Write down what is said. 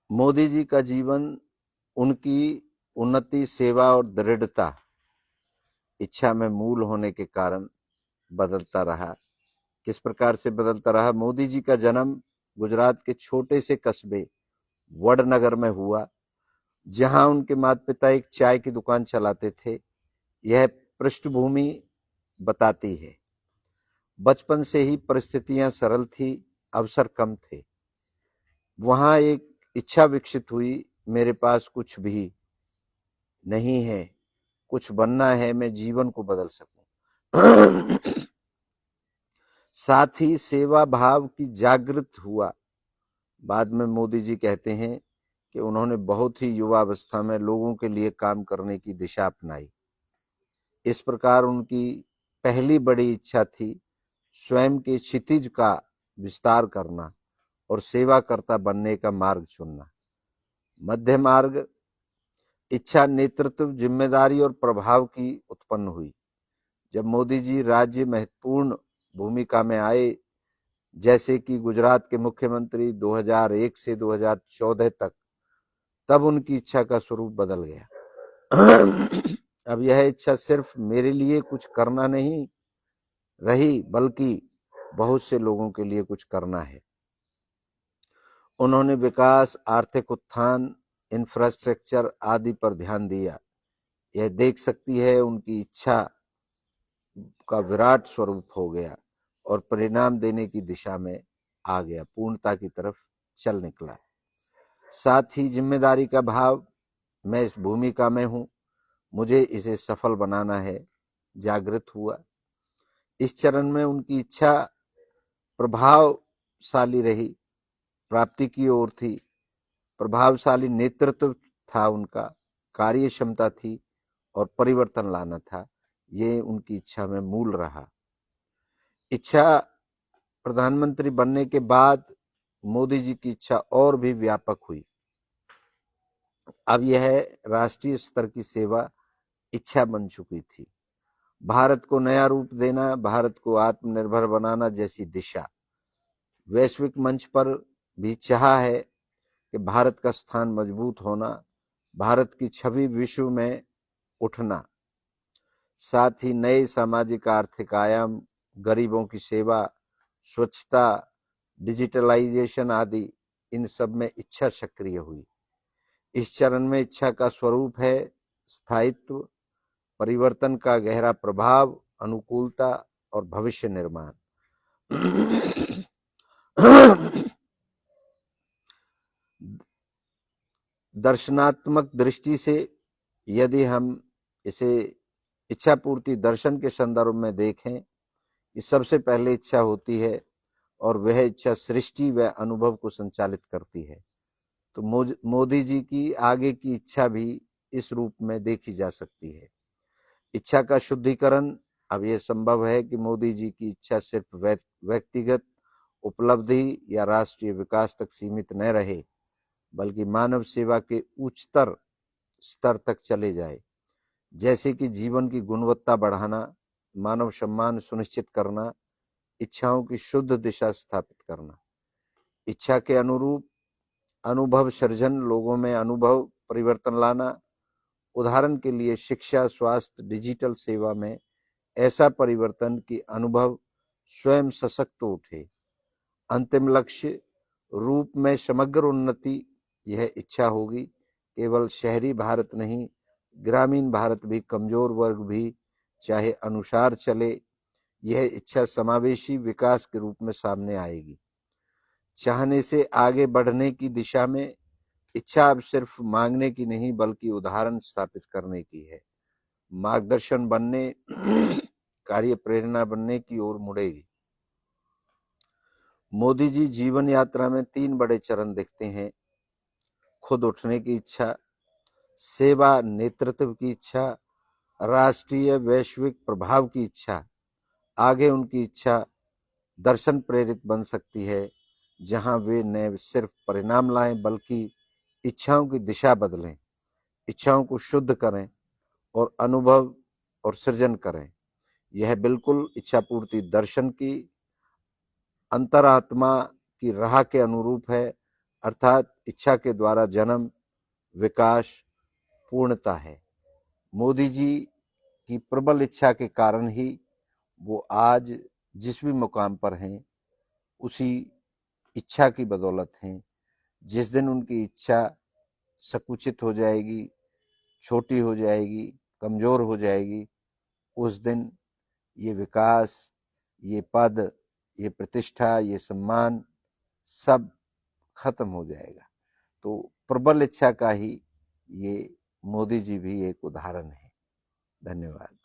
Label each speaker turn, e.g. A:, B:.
A: मोदी जी का जीवन उनकी उन्नति, सेवा और दृढ़ता, इच्छा में मूल होने के कारण बदलता रहा। किस प्रकार से बदलता रहा? मोदी जी का जन्म गुजरात के छोटे से कस्बे वडनगर में हुआ, जहां उनके माता पिता एक चाय की दुकान चलाते थे। यह पृष्ठभूमि बताती है। बचपन से ही परिस्थितियां सरल थी, अवसर कम थे। वहां एक इच्छा विकसित हुई, मेरे पास कुछ भी नहीं है, कुछ बनना है, मैं जीवन को बदल सकूं। साथ ही सेवा भाव की जागृत हुआ। बाद में मोदी जी कहते हैं कि उन्होंने बहुत ही युवावस्था में लोगों के लिए काम करने की दिशा अपनाई। इस प्रकार उनकी पहली बड़ी इच्छा थी स्वयं के क्षितिज का विस्तार करना और सेवाकर्ता बनने का मार्ग चुनना। मध्य मार्ग, इच्छा, नेतृत्व, जिम्मेदारी और प्रभाव की उत्पन्न हुई। जब मोदी जी राज्य महत्वपूर्ण भूमिका में आए, जैसे कि गुजरात के मुख्यमंत्री 2001 से 2014 तक, तब उनकी इच्छा का स्वरूप बदल गया। अब यह इच्छा सिर्फ मेरे लिए कुछ करना नहीं रही, बल्कि बहुत से लोगों के लिए कुछ करना है। उन्होंने विकास, आर्थिक उत्थान, इंफ्रास्ट्रक्चर आदि पर ध्यान दिया। यह देख सकती है उनकी इच्छा का विराट स्वरूप हो गया और परिणाम देने की दिशा में आ गया, पूर्णता की तरफ चल निकला। साथ ही जिम्मेदारी का भाव, मैं इस भूमिका में हूं, मुझे इसे सफल बनाना है, जागृत हुआ। इस चरण में उनकी इच्छा प्रभावशाली रही, प्राप्ति की ओर थी। प्रभावशाली नेतृत्व था उनका, कार्य क्षमता थी और परिवर्तन लाना था। ये उनकी इच्छा में मूल रहा। इच्छा प्रधानमंत्री बनने के बाद मोदी जी की इच्छा और भी व्यापक हुई। अब यह राष्ट्रीय स्तर की सेवा इच्छा बन चुकी थी। भारत को नया रूप देना, भारत को आत्मनिर्भर बनाना जैसी दिशा। वैश्विक मंच पर भी चाह है कि भारत का स्थान मजबूत होना, भारत की छवि विश्व में उठना। साथ ही नए सामाजिक आर्थिक आयाम, गरीबों की सेवा, स्वच्छता, डिजिटलाइजेशन आदि, इन सब में इच्छा सक्रिय हुई। इस चरण में इच्छा का स्वरूप है स्थायित्व, परिवर्तन का गहरा प्रभाव, अनुकूलता और भविष्य निर्माण। दर्शनात्मक दृष्टि से यदि हम इसे इच्छा पूर्ति दर्शन के संदर्भ में देखें, कि सबसे पहले इच्छा होती है और वह इच्छा सृष्टि व अनुभव को संचालित करती है। तो मोदी जी की आगे की इच्छा भी इस रूप में देखी जा सकती है। इच्छा का शुद्धिकरण, अब यह संभव है कि मोदी जी की इच्छा सिर्फ व्यक्तिगत उपलब्धि या राष्ट्रीय विकास तक सीमित न रहे, बल्कि मानव सेवा के उच्चतर स्तर तक चले जाए, जैसे कि जीवन की गुणवत्ता बढ़ाना, मानव सम्मान सुनिश्चित करना, इच्छाओं की शुद्ध दिशा स्थापित करना। इच्छा के अनुरूप अनुभव सृजन, लोगों में अनुभव परिवर्तन लाना। उदाहरण के लिए शिक्षा, स्वास्थ्य, डिजिटल सेवा में ऐसा परिवर्तन कि अनुभव स्वयं सशक्त उठे। अंतिम लक्ष्य रूप में समग्र उन्नति, यह इच्छा होगी। केवल शहरी भारत नहीं, ग्रामीण भारत भी, कमजोर वर्ग भी चाहे अनुसार चले, यह इच्छा समावेशी विकास के रूप में सामने आएगी। चाहने से आगे बढ़ने की दिशा में इच्छा अब सिर्फ मांगने की नहीं, बल्कि उदाहरण स्थापित करने की है, मार्गदर्शन बनने, कार्य प्रेरणा बनने की ओर मुड़ेगी। मोदी जी जीवन यात्रा में 3 बड़े चरण दिखते हैं: खुद उठने की इच्छा, सेवा नेतृत्व की इच्छा, राष्ट्रीय वैश्विक प्रभाव की इच्छा। आगे उनकी इच्छा दर्शन प्रेरित बन सकती है, जहां वे न सिर्फ परिणाम लाएं, बल्कि इच्छाओं की दिशा बदलें, इच्छाओं को शुद्ध करें और अनुभव और सृजन करें। यह बिल्कुल इच्छा पूर्ति दर्शन की अंतरात्मा की राह के अनुरूप है। अर्थात इच्छा के द्वारा जन्म, विकास, पूर्णता है। मोदी जी की प्रबल इच्छा के कारण ही वो आज जिस भी मुकाम पर हैं, उसी इच्छा की बदौलत हैं। जिस दिन उनकी इच्छा संकुचित हो जाएगी, छोटी हो जाएगी, कमजोर हो जाएगी, उस दिन ये विकास, ये पद, ये प्रतिष्ठा, ये सम्मान सब खत्म हो जाएगा। तो प्रबल इच्छा का ही ये मोदी जी भी एक उदाहरण है। धन्यवाद।